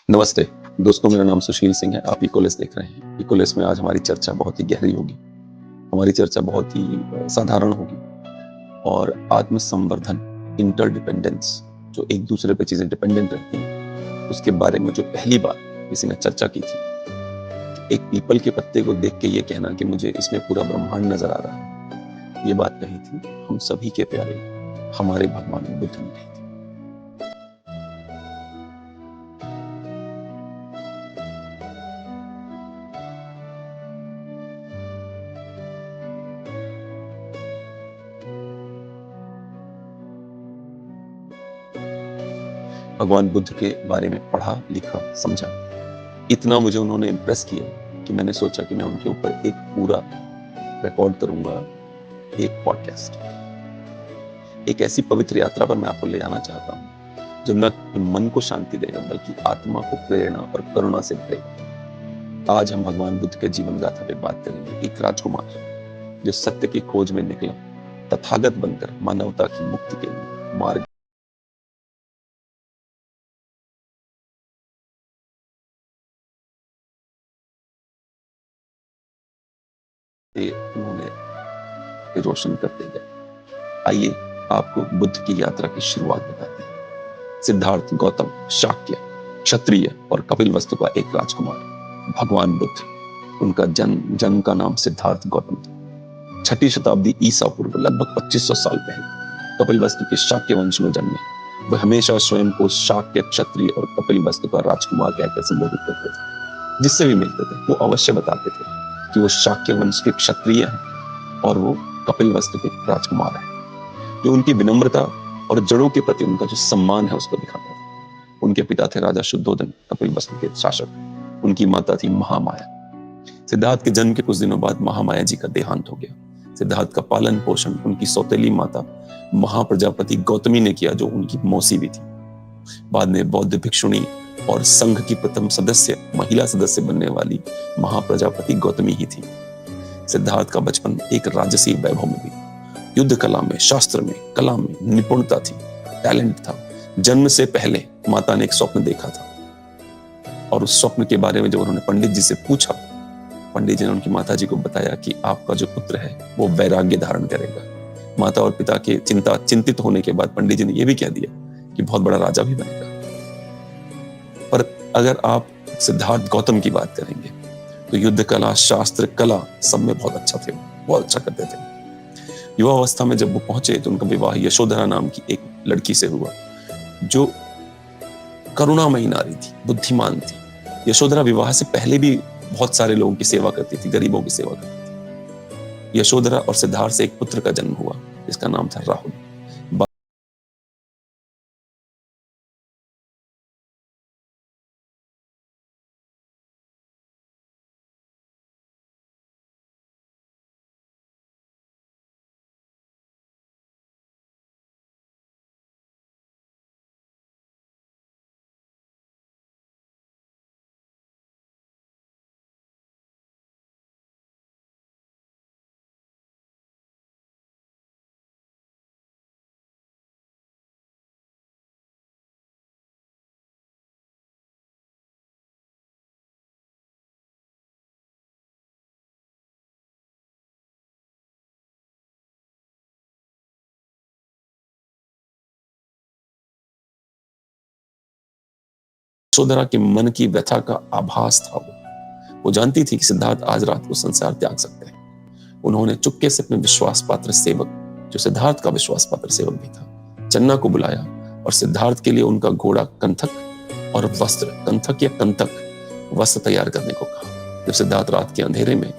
नमस्ते दोस्तों, मेरा नाम सुशील सिंह है। आप इकोलेस देख रहे हैं। इकोलेस में आज हमारी चर्चा बहुत ही गहरी होगी। हमारी चर्चा बहुत ही साधारण होगी और आत्मसंवर्धन, इंटरडिपेंडेंस, जो एक दूसरे पे चीजें डिपेंडेंट रहती हैं, उसके बारे में जो पहली बार किसी ने चर्चा की थी। एक पीपल के पत्ते को देख के ये कहना कि मुझे इसमें पूरा ब्रह्मांड नजर आ रहा है, ये बात कही थी हम सभी के प्यारे हमारे भगवान बुद्ध ने कही थी। भगवान बुद्ध के बारे में पढ़ा, लिखा, समझा, इतना मुझे उन्होंने इम्प्रेस किया कि मैंने सोचा कि मैं उनके ऊपर एक पूरा रिकॉर्ड करूंगा, एक पॉडकास्ट। एक ऐसी पवित्र यात्रा पर मैं आपको ले जाना चाहता हूं जो न मन को शांति देगा बल्कि आत्मा को प्रेरणा और करुणा से भरेगा। आज हम भगवान बुद्ध के जीवन गाथा पे बात करेंगे। एक राजकुमार जो सत्य की खोज में निकला, तथागत बनकर मानवता की मुक्ति के लिए मार्ग उन्होंने रोशन करते गए। आइए आपको बुद्ध की यात्रा की शुरुआत बताते हैं। सिद्धार्थ गौतम, शाक्य, क्षत्रिय और कपिलवस्तु का एक राजकुमार, भगवान बुद्ध। उनका जन्म का नाम सिद्धार्थ गौतम था। 6ठी शताब्दी ईसा पूर्व, लगभग 2500 साल पहले कपिलवस्तु के शाक्य वंश में जन्मे। वह हमेशा स्वयं को शाक्य, क्षत्रिय और कपिलवस्तु का राजकुमार कहकर संबोधित करते थे। जिससे भी मिलते थे वो अवश्य बताते थे कि वो शाक्य वंश के क्षत्रिय हैं और वो कपिलवस्तु के राजकुमार हैं। जो उनकी विनम्रता और जड़ों के प्रति उनका जो सम्मान है उसको दिखाता था। उनके पिता थे राजा शुद्धोधन, कपिलवस्तु के शासक। उनकी माता थी महामाया। सिद्धार्थ के जन्म के कुछ दिनों बाद महामाया जी का देहांत हो गया। सिद्धार्थ का पालन पोषण उनकी सौतेली माता महाप्रजापति गौतमी ने किया, जो उनकी मौसी भी थी। बाद में बौद्ध भिक्षुणी और संघ की प्रथम सदस्य, महिला सदस्य बनने वाली महाप्रजापति गौतमी ही थी। सिद्धार्थ का बचपन एक राजसी वैभव में बीता। युद्ध कला में, शास्त्र में, कला में निपुणता थी, टैलेंट था। जन्म से पहले माता ने एक स्वप्न देखा था और उस स्वप्न के बारे में जब उन्होंने पंडित जी से पूछा, पंडित जी ने उनकी माता जी को बताया कि आपका जो पुत्र है वो वैराग्य धारण करेगा। माता और पिता के चिंतित होने के बाद पंडित जी ने यह भी कह दिया कि बहुत बड़ा राजा भी बनेगा। पर अगर आप सिद्धार्थ गौतम की बात करेंगे तो युद्ध कला, शास्त्र, कला सब में बहुत अच्छा थे, बहुत अच्छा करते थे। युवा अवस्था में जब वो पहुंचे तो उनका विवाह यशोधरा नाम की एक लड़की से हुआ, जो करुणामयी नारी थी, बुद्धिमान थी। यशोधरा विवाह से पहले भी बहुत सारे लोगों की सेवा करती थी, गरीबों की सेवा करती थी। यशोधरा और सिद्धार्थ से एक पुत्र का जन्म हुआ जिसका नाम था राहुल। यशोधरा के मन की व्यथा का आभास था। वो जानती थी कि सिद्धार्थ आज रात को संसार त्याग सकते हैं। उन्होंने चुपके से अपने विश्वास पात्र सेवक, जो सिद्धार्थ का विश्वास पात्र सेवक भी था, चन्ना को बुलाया और सिद्धार्थ के लिए उनका घोड़ा कंथक और वस्त्र, कंथक या कंतक वस्त्र तैयार करने को कहा। जब सिद्धार्थ रात के अंधेरे में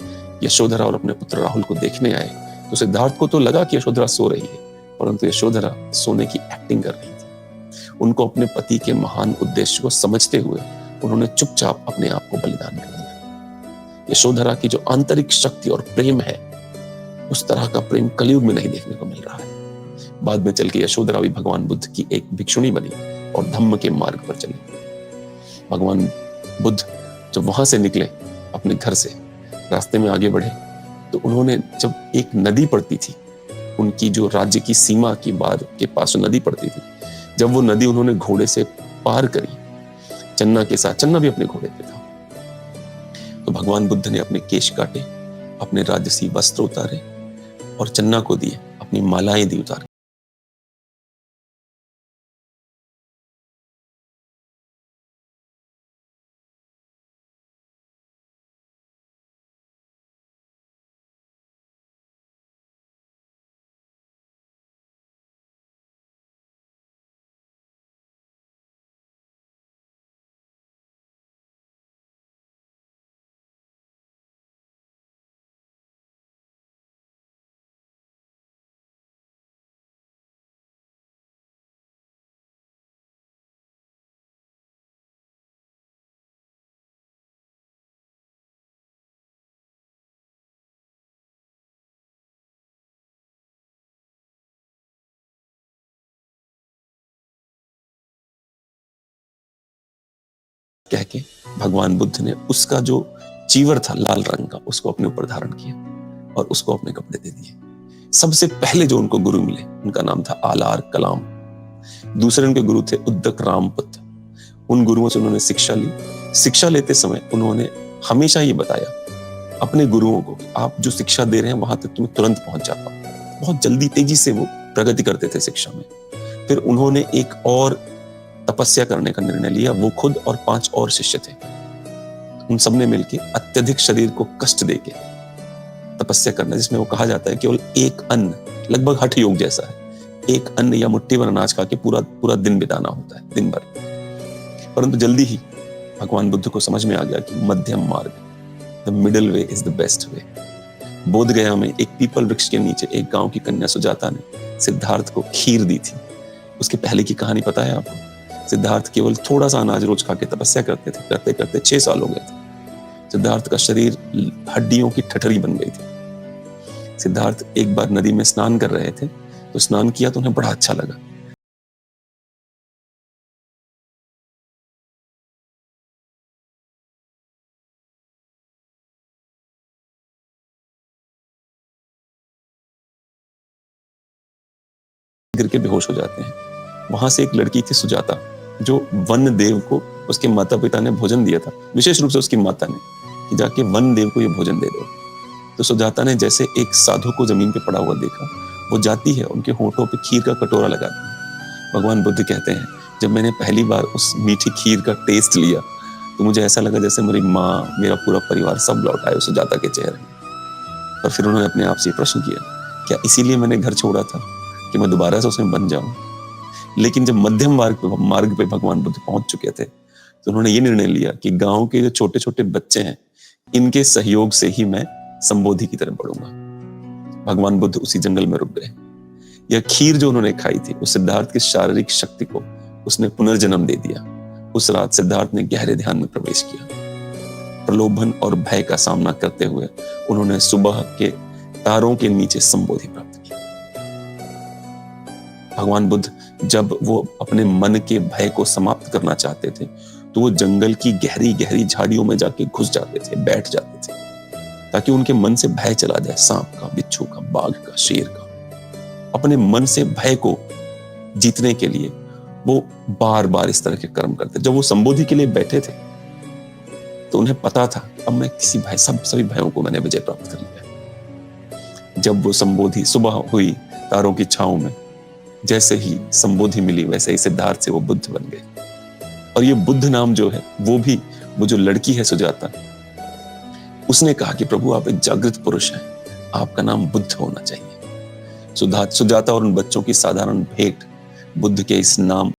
यशोधरा और अपने पुत्र राहुल को देखने आए तो सिद्धार्थ को तो लगा कि यशोधरा सो रही है, परंतु यशोधरा सोने की एक्टिंग कर रही थी। उनको अपने पति के महान उद्देश्य को समझते हुए उन्होंने चुपचाप अपने आप को बलिदान कर दिया। यशोधरा की जो आंतरिक शक्ति और प्रेम है, उस तरह का प्रेम कलयुग में नहीं देखने को मिल रहा है। बाद में चल के यशोधरा भी भगवान बुद्ध की एक भिक्षुणी बनी और धम्म के मार्ग पर चली। भगवान बुद्ध जब वहां से निकले अपने घर से, रास्ते में आगे बढ़े तो उन्होंने, जब एक नदी पड़ती थी उनकी जो राज्य की सीमा की बार के पास नदी पड़ती थी, जब वो नदी उन्होंने घोड़े से पार करी चन्ना के साथ, चन्ना भी अपने घोड़े पे था। तो भगवान बुद्ध ने अपने केश काटे, अपने राजसी वस्त्र उतारे और चन्ना को दिए, अपनी मालाएं दी उतार। कह के भगवान बुद्ध ने उसका जो चीवर था लाल रंग का, उसको अपने ऊपर धारण किया और उसको अपने कपड़े दे दिए। सबसे पहले जो उनको गुरु मिले, उनका नाम था आलार कलाम। दूसरे उनके गुरु थे उद्दक रामपुत्र। उन गुरुओं से उन्होंने शिक्षा ली। शिक्षा लेते समय उन्होंने हमेशा ये बताया अपने गुरुओं को कि आप जो शिक्षा दे रहे हैं वहां तक तुम्हें तुरंत पहुंच जाता। बहुत जल्दी तेजी से वो प्रगति करते थे शिक्षा में। फिर उन्होंने एक और तपस्या करने का निर्णय लिया। वो खुद और 5 और शिष्य थे। उन सबने मिलकर अत्यधिक शरीर को कष्ट देके तपस्या करना, जिसमें वो कहा जाता है केवल एक अन्न, लगभग हठ योग जैसा है, एक अन्न या मुट्ठी भर अनाज खा के पूरा पूरा दिन बिताना होता है, दिन भर। परंतु जल्दी ही भगवान बुद्ध को समझ में आ गया कि मध्यम मार्ग, the middle way is the best way. बोध गया में एक पीपल वृक्ष के नीचे एक गांव की कन्या सुजाता ने सिद्धार्थ को खीर दी थी। उसके पहले की कहानी पता है आपको? सिद्धार्थ केवल थोड़ा सा अनाज रोज खा के तपस्या करते थे। करते करते 6 साल हो गए थे। सिद्धार्थ का शरीर हड्डियों की ठठरी बन गई थी। सिद्धार्थ एक बार नदी में स्नान कर रहे थे, तो स्नान किया तो उन्हें बड़ा अच्छा लगा। गिर के बेहोश हो जाते हैं। वहां से एक लड़की थी सुजाता, जो वन देव को उसके माता पिता ने भोजन दिया था, विशेष रूप से उसकी माता ने, कि जाके वन देव को ये भोजन दे दो। तो सुजाता ने जैसे एक साधु को जमीन पे पड़ा हुआ देखा, वो जाती है, उनके होठों पे खीर का कटोरा लगाती है। भगवान बुद्ध कहते हैं, जब मैंने पहली बार उस मीठी खीर का टेस्ट लिया तो मुझे ऐसा लगा जैसे मेरी माँ, मेरा पूरा परिवार सब लौट आए उस सुजाता के चेहरे में। और फिर उन्होंने अपने आप से प्रश्न किया, क्या इसीलिए मैंने घर छोड़ा था कि मैं दोबारा से उसमें बन जाऊं? लेकिन जब मध्यम मार्ग पे भगवान बुद्ध पहुंच चुके थे, तो उन्होंने ये निर्णय लिया कि गांव के जो छोटे छोटे बच्चे हैं, इनके सहयोग से ही मैं संबोधि की तरफ बढ़ूंगा। भगवान बुद्ध उसी जंगल में रुक गए। यह खीर जो उन्होंने खाई थी, उस सिद्धार्थ की शारीरिक शक्ति को उसने पुनर्जन्म दे दिया। उस रात सिद्धार्थ ने गहरे ध्यान में प्रवेश किया। प्रलोभन और भय का सामना करते हुए उन्होंने सुबह के तारों के नीचे संबोधि प्राप्त किया। भगवान बुद्ध जब वो अपने मन के भय को समाप्त करना चाहते थे, तो वो जंगल की गहरी गहरी झाड़ियों में जाके घुस जाते थे, बैठ जाते थे, ताकि उनके मन से भय चला जाए, सांप का, बिच्छू का, बाघ का, शेर का। अपने मन से भय को जीतने के लिए वो बार बार इस तरह के कर्म करते। जब वो संबोधि के लिए बैठे थे, तो उन्हें पता था अब मैं किसी भय, सभी भयों को मैंने विजय प्राप्त कर लिया। जब वो संबोधि सुबह हुई तारों की छांव में, जैसे ही संबोधि मिली, वैसे ही सिद्धार्थ से वो बुद्ध बन गए। और ये बुद्ध नाम जो है, वो भी वो जो लड़की है सुजाता, उसने कहा कि प्रभु आप एक जागृत पुरुष हैं, आपका नाम बुद्ध होना चाहिए। सुजाता और उन बच्चों की साधारण भेंट बुद्ध के इस नाम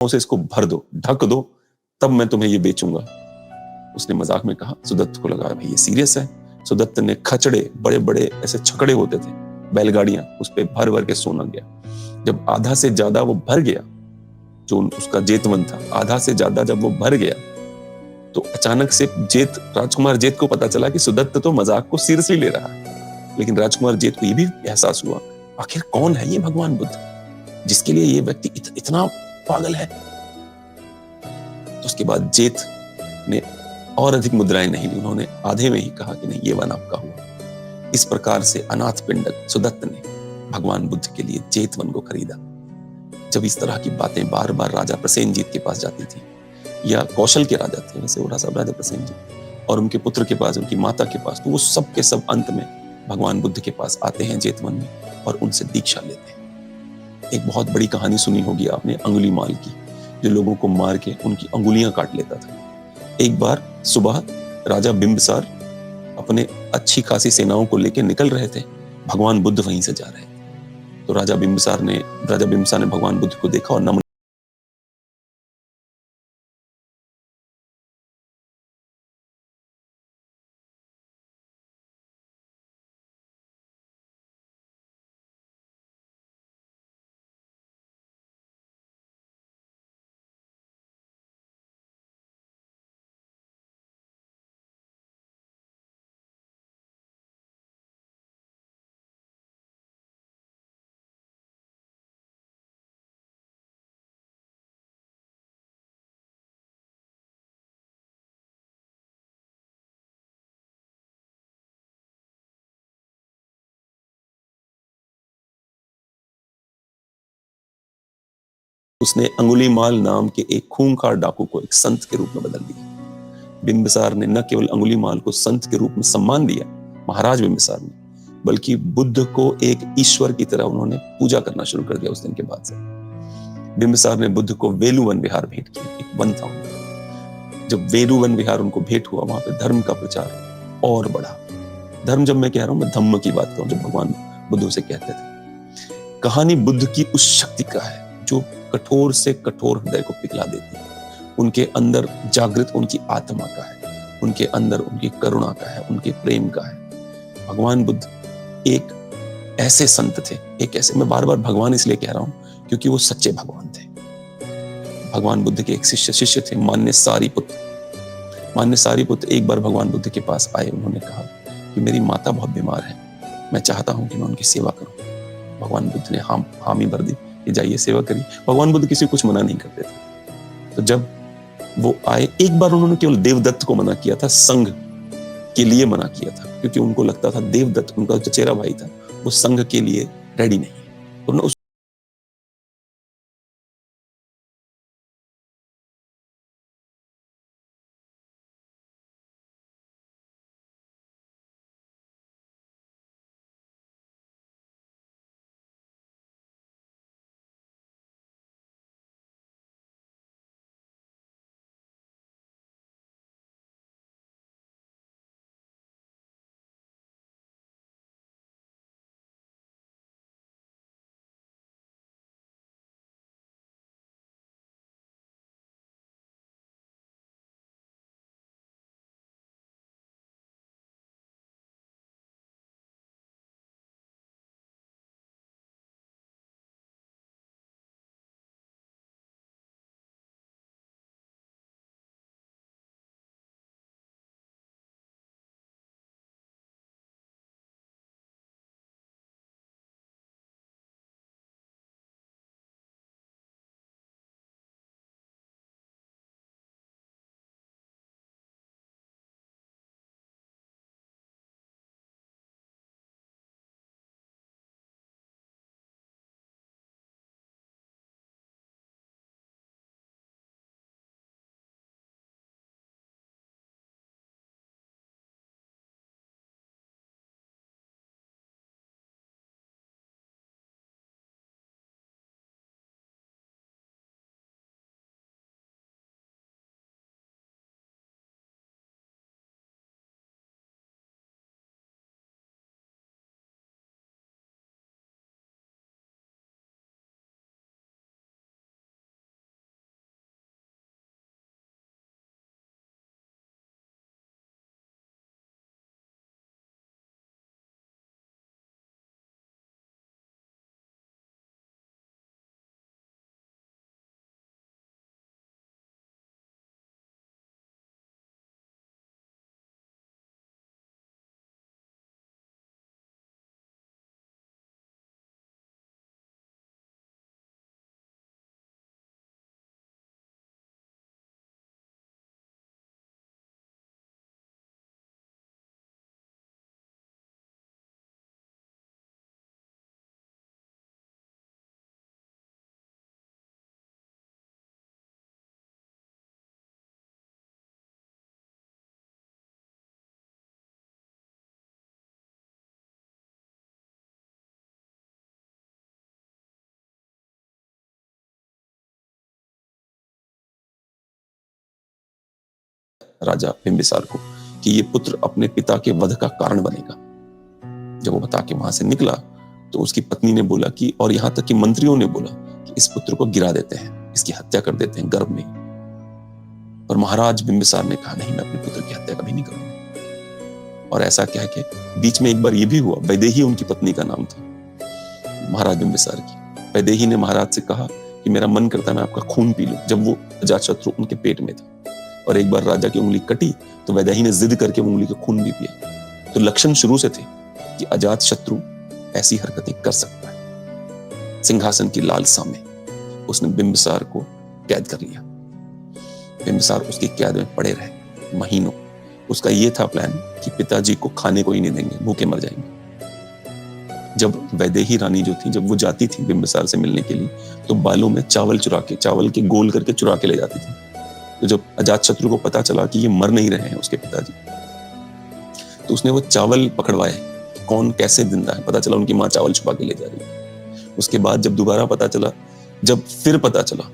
से इसको भर दो, ढक दो, तब मैं तुम्हें ये बेचूंगा। उसने मजाक में कहा। सुदत्त को लगा भाई ये सीरियस है। सुदत्त ने खचड़े, बड़े बड़े ऐसे छकड़े होते थे, बैलगाड़ियां, उस पे भर भर के सोना गया। जब आधा से ज्यादा वो भर गया, जो उसका जेतवन था, आधा से ज्यादा जब वो भर गया, तो अचानक से राजकुमार जेत को पता चला कि सुदत्त तो मजाक को सीरियसली ले रहा है। लेकिन राजकुमार जेत को ये भी एहसास हुआ, आखिर कौन है ये भगवान बुद्ध, जिसके लिए ये व्यक्ति इतना पागल है। तो उसके बाद जेत ने और अधिक मुद्राएं नहीं ली, उन्होंने आधे में ही कहा कि नहीं, ये वन आपका हुआ। इस प्रकार से अनाथ पिंडक सुदत्त ने भगवान बुद्ध के लिए जेतवन को खरीदा। जब इस तरह की बातें बार बार राजा प्रसेनजीत के पास जाती थी, या कौशल के राजा थे वैसे, वो राजा प्रसेनजीत, और उनके पुत्र के पास, उनकी माता के पास, तो वो सब के सब अंत में भगवान बुद्ध के पास आते हैं जेतवन में और उनसे दीक्षा लेते हैं। एक बहुत बड़ी कहानी सुनी होगी आपने अंगुलीमाल की, जो लोगों को मार के उनकी अंगुलियां काट लेता था। एक बार सुबह राजा बिंबिसार अपने अच्छी खासी सेनाओं को लेकर निकल रहे थे, भगवान बुद्ध वहीं से जा रहे थे। तो राजा बिंबिसार ने भगवान बुद्ध को देखा और नमन उसने अंगुलीमाल नाम के एक खूंखार डाकू को एक संत के रूप में बदल दिया। बिंबिसार ने न केवल अंगुलीमाल को संत के रूप में सम्मान दिया, महाराज बिंबिसार ने, बल्कि बुद्ध को एक ईश्वर की तरह उन्होंने पूजा करना शुरू कर दिया। उस दिन के बाद से बिंबिसार ने बुद्ध को वेलुवन विहार भेंट किया, एक वन था उनका। जब वेलुवन विहार उनको भेंट हुआ, वहां पे धर्म का प्रचार और बढ़ा। धर्म जब मैं कह रहा हूं, मैं धम्म की बात करूं, जब भगवान बुद्ध से कहते थे। कहानी बुद्ध की उस शक्ति का है जो कठोर से कठोर हृदय को पिघला देती है। उनके अंदर जागृत उनकी आत्मा का है, उनके अंदर उनकी करुणा का है, उनके प्रेम का है। भगवान बुद्ध एक ऐसे संत थे, एक ऐसे, मैं बार बार भगवान इसलिए कह रहा हूं क्योंकि वो सच्चे भगवान थे। भगवान बुद्ध के एक शिष्य थे, मान्य सारीपुत्र। मान्य सारीपुत्र एक बार भगवान बुद्ध के पास आए, उन्होंने कहा कि मेरी माता बहुत बीमार है, मैं चाहता हूं कि मैं उनकी सेवा करूं। भगवान बुद्ध ने हामी भर दी कि जाइए सेवा करिए। भगवान बुद्ध किसी को कुछ मना नहीं करते थे। तो जब वो आए, एक बार उन्होंने केवल देवदत्त को मना किया था, संघ के लिए मना किया था, क्योंकि उनको लगता था देवदत्त, उनका चचेरा भाई था, वो संघ के लिए रेडी नहीं है। उन्होंने राजा बिंबिसार को कि ये पुत्र अपने पिता के वध का कारण बनेगा। जब वो बता के वहां से निकला तो उसकी पत्नी ने बोला कि, और यहां तक कि मंत्रियों ने बोला कि इस पुत्र को गिरा देते हैं, इसकी हत्या कर देते हैं गर्भ में। पर महाराज बिंबिसार ने कहा नहीं, मैं अपने पुत्र की हत्या कभी नहीं करूंगा। और ऐसा क्या है कि बीच में एक बार ये भी हुआ, वैदेही उनकी पत्नी का नाम था महाराज बिंबिसार की। वैदेही ने महाराज से कहा कि मेरा मन करता है मैं आपका खून पी लूं, जब वो अजातशत्रु उनके पेट में था। और एक बार राजा की उंगली कटी तो वैदेही ने जिद करके उंगली का खून भी पिया। तो लक्षण शुरू से थे कि अजातशत्रु ऐसी हरकतें कर सकता है। सिंहासन की लालसा में उसने बिंबिसार को कैद कर लिया। बिंबिसार उसकी कैद में पड़े रहे महीनों। उसका यह था प्लान कि पिताजी को खाने को ही नहीं देंगे, भूखे मर जाएंगे। जब वैदेही रानी जो थी, जब वो जाती थी बिंबिसार से मिलने के लिए, तो बालों में चावल चावल के गोल करके चुरा के ले जाती थी। तो जब अजातशत्रु को पता चला कि ये मर नहीं रहे हैं उसके पिताजी, तो उसने वो चावल पकड़वाए, कौन कैसे जिंदा है। पता चला उनकी माँ चावल छुपा के ले जा रही है। उसके बाद जब दोबारा पता चला, जब फिर पता चला,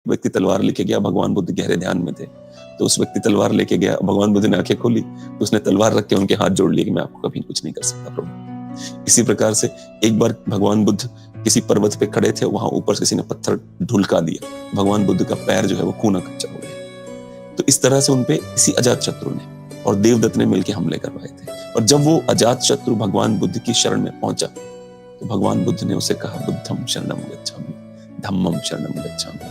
व्यक्ति तलवार लेके गया, भगवान बुद्ध गहरे ध्यान में थे। तो उस व्यक्ति तलवार लेके गया, भगवान बुद्ध ने आंखें खोली तो उसने तलवार रख के उनके हाथ जोड़ लिए कि मैं आपको कभी कुछ नहीं कर सकता प्रभु। इसी प्रकार से एक बार भगवान बुद्ध किसी पर्वत पे खड़े थे, वहां ऊपर से किसी ने पत्थर ढुलका दिया, भगवान बुद्ध का पैर जो है वो खूना कच्चा हो गया। तो इस तरह से उनपे इसी अजातशत्रु ने और देवदत्त ने मिलकर हमले करवाए थे। और जब वो अजातशत्रु भगवान बुद्ध की शरण में पहुंचा तो भगवान बुद्ध ने उसे कहा, बुद्धम शरणम गच्छामि, धम्मम शरणम गच्छामि,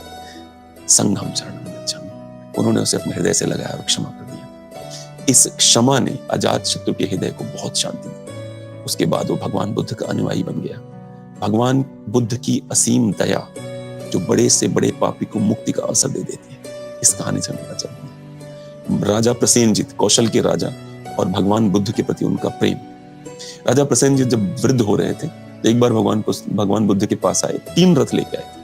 संघम शरणम गच्छामि। उन्होंने उसे अपने हृदय से लगाया और क्षमा कर दिया। इस क्षमा ने अजातशत्रु के हृदय को बहुत शांति दी। उसके बाद वो भगवान बुद्ध का अनुयायी बन गया। भगवान बुद्ध की असीम दया जो बड़े से बड़े पापी को मुक्ति का अवसर दे देती है, इस कहानी से पता चलता है। राजा प्रसेनजित, कौशल के राजा, और भगवान बुद्ध के प्रति उनका प्रेम। राजा प्रसेनजित जब वृद्ध हो रहे थे तो एक बार भगवान बुद्ध के पास आए, 3 रथ लेके आए थे।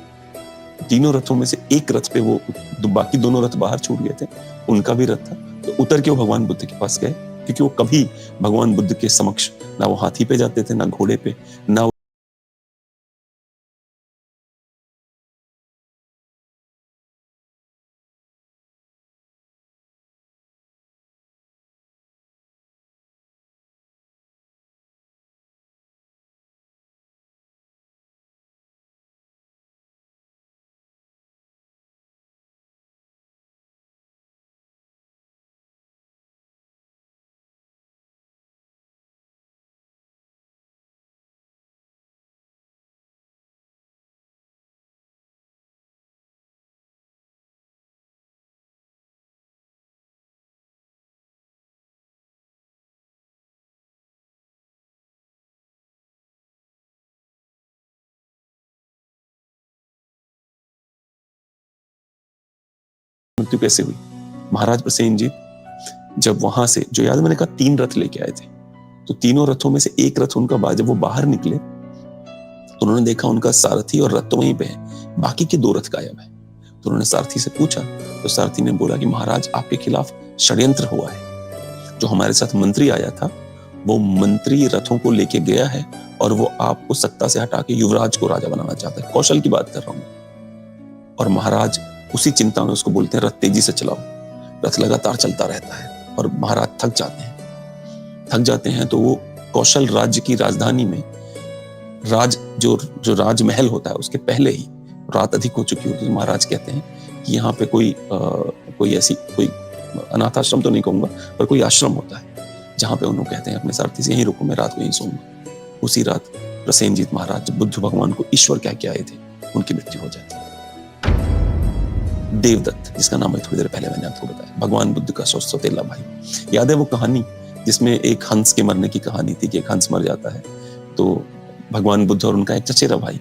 तीनों रथों में से एक रथ पे वो, बाकी दोनों रथ बाहर छूट गए थे, उनका भी रथ था। तो उतर के वो भगवान बुद्ध के पास गए, क्योंकि वो कभी भगवान बुद्ध के समक्ष ना वो हाथी पे जाते थे, ना घोड़े पे, ना मृत्यु कैसे हुई। महाराज प्रसेनजीत जब वहां से, जो याद मैंने कहा 3 रथ लेके आए थे, तो तीनों रथों में से एक रथ उनका, जब वो बाहर निकले तो उन्होंने देखा उनका सारथी और रथ तो वहीं पे है, बाकी के 2 रथ गायब है। तो उन्होंने सारथी से पूछा, तो सारथी ने बोला कि महाराज आपके खिलाफ षड्यंत्र हुआ है। जो हमारे साथ मंत्री आया था वो मंत्री रथों को लेके गया है और वो आपको सत्ता से हटा के युवराज को राजा बनाना चाहता है। कौशल की बात कर रहा हूं। और महाराज उसी चिंता में उसको बोलते हैं, रथ तेजी से चलाओ। रथ लगातार चलता रहता है और महाराज थक जाते हैं। तो वो कौशल राज्य की राजधानी में, जो राजमहल होता है उसके पहले ही रात अधिक हो चुकी होती है। महाराज कहते हैं कि यहाँ पे कोई अनाथ आश्रम तो नहीं कहूंगा, पर कोई आश्रम होता है जहां पे उन्होंने कहते हैं अपने सारथी से, यहीं रुको, मैं रात को यहीं सोऊंगा। उसी रात प्रसेनजीत महाराज बुद्ध भगवान को ईश्वर कह के आए थे, उनकी मृत्यु हो जाती है। देवदत्त, जिसका नाम है थोड़ी देर पहले मैंने आपको बताया, भगवान बुद्ध का सौतेला भाई। याद है वो कहानी जिसमें एक हंस के मरने की कहानी थी कि एक हंस मर जाता है तो भगवान बुद्ध और उनका एक चचेरा भाई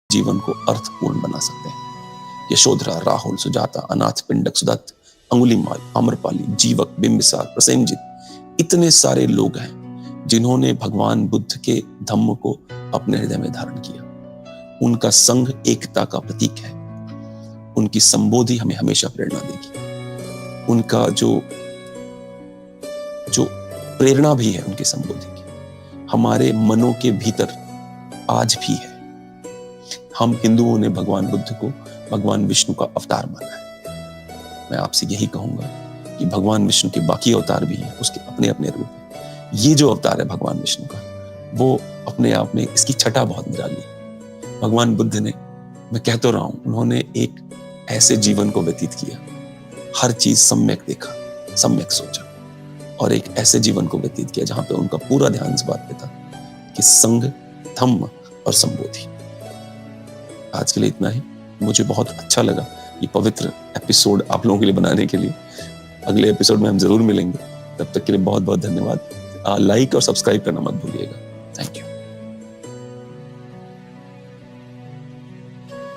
जीवन को अर्थपूर्ण बना सकते हैं। यशोधरा, राहुल, सुजाता, अनाथ, पिंडक, सुदत्त, अंगुलीमाल, आम्रपाली, जीवक, बिंबिसार, प्रसेनजित, इतने सारे लोग हैं जिन्होंने भगवान बुद्ध के धम्म को अपने हृदय में धारण किया। उनका संघ एकता का प्रतीक है। उनकी संबोधि हमें हमेशा प्रेरणा देगी। उनका जो प्रेरणा भी है उनकी संबोधि की, हमारे मनों के भीतर आज भी है। हम हिंदुओं ने भगवान बुद्ध को भगवान विष्णु का अवतार माना है। मैं आपसे यही कहूंगा कि भगवान विष्णु के बाकी अवतार भी हैं, उसके अपने अपने रूप हैं। ये जो अवतार है भगवान विष्णु का, वो अपने आप में इसकी छटा बहुत निराली है। भगवान बुद्ध ने, मैं कह तो रहा हूं, उन्होंने एक ऐसे जीवन को व्यतीत किया, हर चीज सम्यक देखा, सम्यक सोचा, और एक ऐसे जीवन को व्यतीत किया जहां पे उनका पूरा ध्यान इस बात पे था कि संघ, धम्म और संबोधि। आज के लिए इतना ही। मुझे बहुत अच्छा लगा ये पवित्र एपिसोड आप लोगों के लिए बनाने के लिए। अगले एपिसोड में हम जरूर मिलेंगे। तब तक के लिए बहुत बहुत धन्यवाद। लाइक और सब्सक्राइब करना मत भूलिएगा।